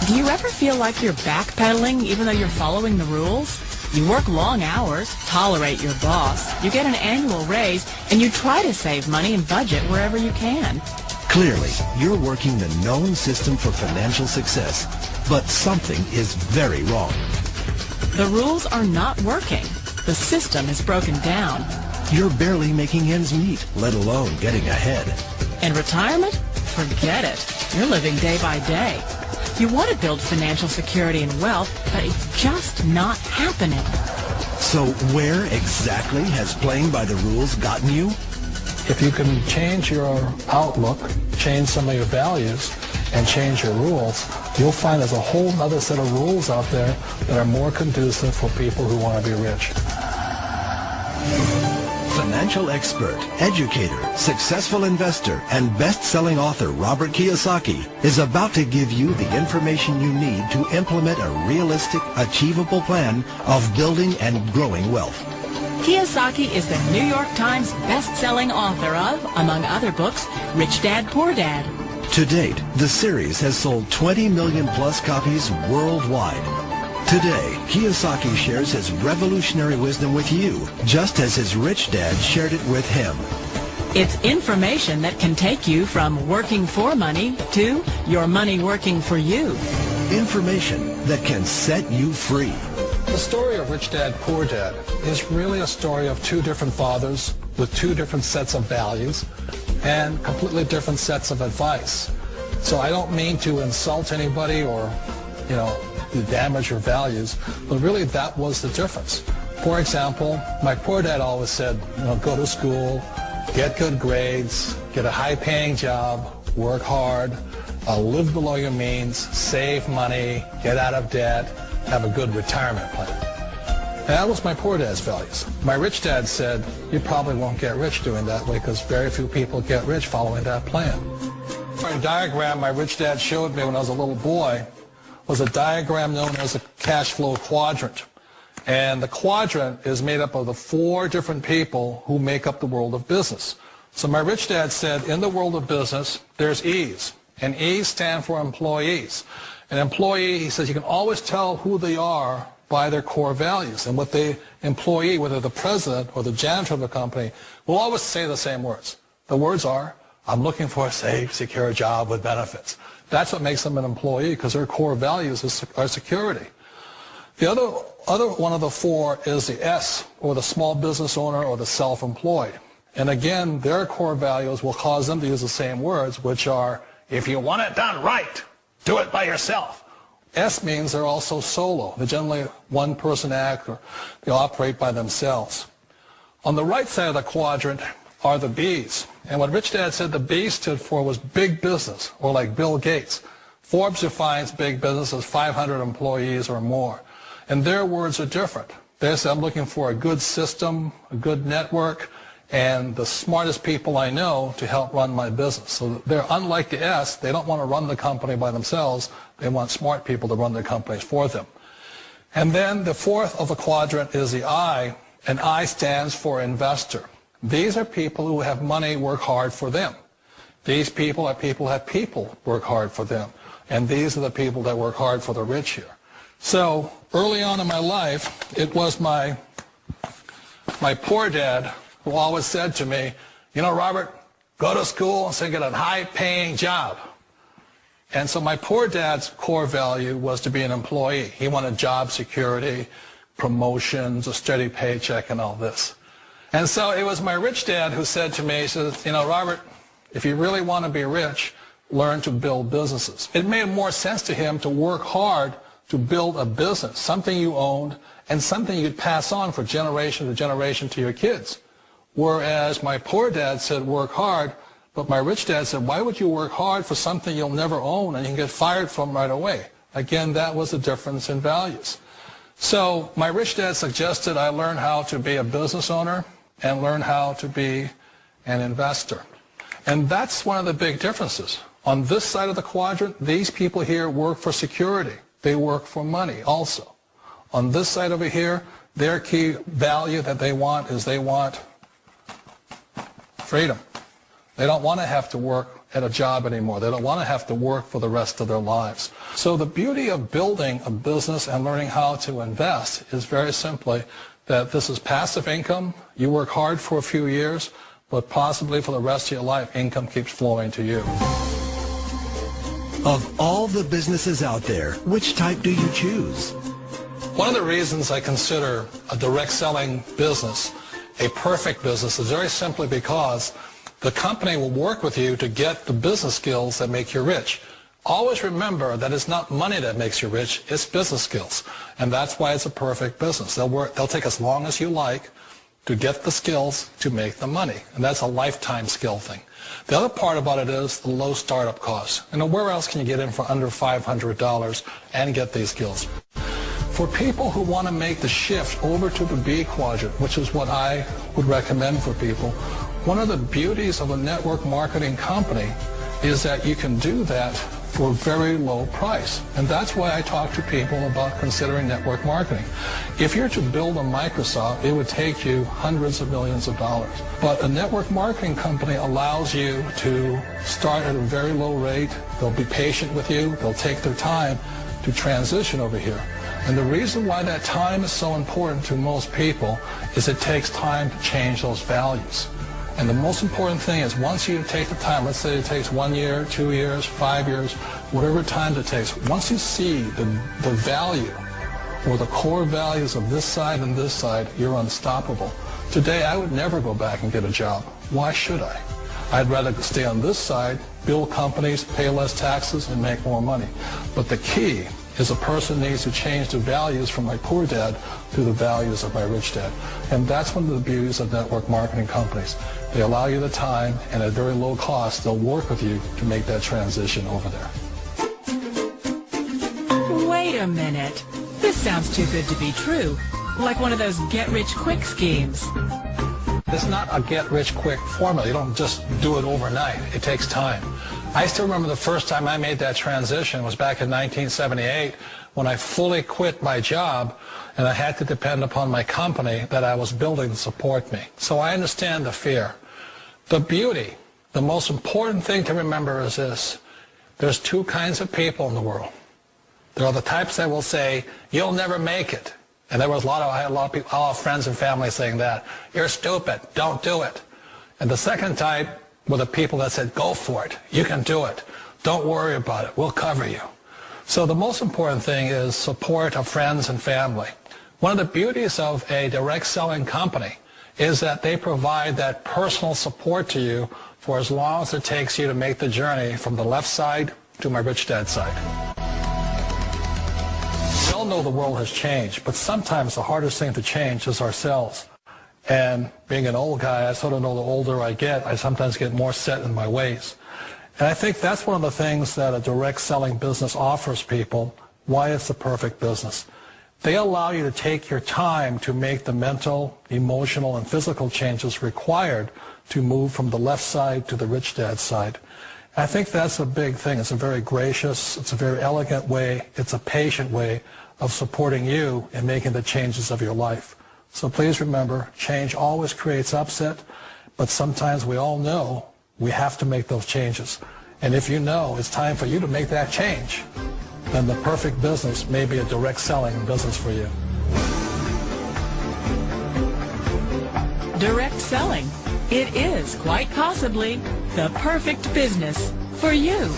Do you ever feel like you're backpedaling even though you're following the rules? You work long hours, tolerate your boss, you get an annual raise, and you try to save money and budget wherever you can. Clearly, you're working the known system for financial success, but something is very wrong. The rules are not working. The system is broken down. You're barely making ends meet, let alone getting ahead. And retirement? Forget it. You're living day by day. You want to build financial security and wealth, but it's just not happening. So where exactly has playing by the rules gotten you? If you can change your outlook, change some of your values, and change your rules, you'll find there's a whole other set of rules out there that are more conducive for people who want to be rich. Financial expert, educator, successful investor, and best-selling author Robert Kiyosaki is about to give you the information you need to implement a realistic, achievable plan of building and growing wealth. Kiyosaki is the New York Times best-selling author of, among other books, Rich Dad, Poor Dad. To date, the series has sold 20 million plus copies worldwide. Today, Kiyosaki shares his revolutionary wisdom with you, just as his rich dad shared it with him. It's information that can take you from working for money to your money working for you. Information that can set you free. The story of Rich Dad, Poor Dad is really a story of two different fathers with two different sets of values and completely different sets of advice. So I don't mean to insult anybody or, to damage your values, but really that was the difference. For example, my poor dad always said, go to school, get good grades, get a high-paying job, work hard, live below your means, save money, get out of debt, have a good retirement plan. And that was my poor dad's values. My rich dad said, you probably won't get rich doing that way because very few people get rich following that plan. A diagram my rich dad showed me when I was a little boy was a diagram known as a cash flow quadrant. And the quadrant is made up of the four different people who make up the world of business. So my rich dad said, in the world of business, there's E's. And E's stand for employees. An employee, he says, you can always tell who they are by their core values. And what the employee, whether the president or the janitor of the company, will always say the same words. The words are, I'm looking for a safe, secure job with benefits. That's what makes them an employee, because their core values are security. The other one of the four is the S, or the small business owner or the self-employed. And again, their core values will cause them to use the same words, which are, if you want it done right, do it by yourself. S means they're also solo. They're generally one-person act, or they operate by themselves. On the right side of the quadrant are the B's. And what Rich Dad said the B stood for was big business, or like Bill Gates. Forbes defines big business as 500 employees or more. And their words are different. They say, I'm looking for a good system, a good network, and the smartest people I know to help run my business. So they're unlike the S. They don't want to run the company by themselves. They want smart people to run their companies for them. And then the fourth of the quadrant is the I, and I stands for investor. These are people who have money work hard for them. These people are people who have people work hard for them. And these are the people that work hard for the rich here. So early on in my life, it was my poor dad who always said to me, Robert, go to school and get a high-paying job. And so my poor dad's core value was to be an employee. He wanted job security, promotions, a steady paycheck, and all this. And so it was my rich dad who said to me, he says, Robert, if you really want to be rich, learn to build businesses. It made more sense to him to work hard to build a business, something you owned, and something you'd pass on for generation to generation to your kids. Whereas my poor dad said work hard, but my rich dad said, why would you work hard for something you'll never own and you can get fired from right away? Again, that was the difference in values. So my rich dad suggested I learn how to be a business owner and learn how to be an investor. And that's one of the big differences. On this side of the quadrant, these people here work for security. They work for money also. On this side over here, their key value that they want is they want freedom. They don't want to have to work at a job anymore. They don't want to have to work for the rest of their lives. So the beauty of building a business and learning how to invest is very simply that this is passive income. You work hard for a few years, but possibly for the rest of your life, income keeps flowing to you. Of all the businesses out there, which type do you choose? One of the reasons I consider a direct selling business a perfect business is very simply because the company will work with you to get the business skills that make you rich. Always remember that it's not money that makes you rich, it's business skills. And that's why it's a perfect business. They'll take as long as you like to get the skills to make the money. And that's a lifetime skill thing. The other part about it is the low startup costs. Where else can you get in for under $500 and get these skills? For people who want to make the shift over to the B quadrant, which is what I would recommend for people, one of the beauties of a network marketing company is that you can do that for a very low price. And that's why I talk to people about considering network marketing. If you're to build a Microsoft, it would take you hundreds of millions of dollars. But a network marketing company allows you to start at a very low rate. They'll be patient with you. They'll take their time to transition over here. And the reason why that time is so important to most people is it takes time to change those values. And the most important thing is once you take the time, let's say it takes 1 year, 2 years, 5 years, whatever time it takes, once you see the value or the core values of this side and this side, you're unstoppable. Today, I would never go back and get a job. Why should I? I'd rather stay on this side, build companies, pay less taxes, and make more money. But the key is a person needs to change the values from my poor dad to the values of my rich dad. And that's one of the beauties of network marketing companies. They allow you the time, and at very low cost, they'll work with you to make that transition over there. Wait a minute. This sounds too good to be true. Like one of those get-rich-quick schemes. It's not a get-rich-quick formula. You don't just do it overnight. It takes time. I still remember the first time I made that transition was back in 1978 when I fully quit my job and I had to depend upon my company that I was building to support me. So I understand the fear. The beauty, the most important thing to remember is this. There's two kinds of people in the world. There are the types that will say, you'll never make it. And I had a lot of people, all friends and family saying that. You're stupid. Don't do it. And the second type were the people that said, go for it. You can do it. Don't worry about it. We'll cover you. So the most important thing is support of friends and family. One of the beauties of a direct selling company is that they provide that personal support to you for as long as it takes you to make the journey from the left side to my rich dad side. We all know the world has changed, but sometimes the hardest thing to change is ourselves. And being an old guy, I sort of know the older I get, I sometimes get more set in my ways. And I think that's one of the things that a direct selling business offers people, why it's the perfect business. They allow you to take your time to make the mental, emotional, and physical changes required to move from the left side to the rich dad side. And I think that's a big thing. It's a very gracious, it's a very elegant way, it's a patient way of supporting you in making the changes of your life. So please remember, change always creates upset, but sometimes we all know we have to make those changes. And if you know it's time for you to make that change, then the perfect business may be a direct selling business for you. Direct selling. It is quite possibly the perfect business for you.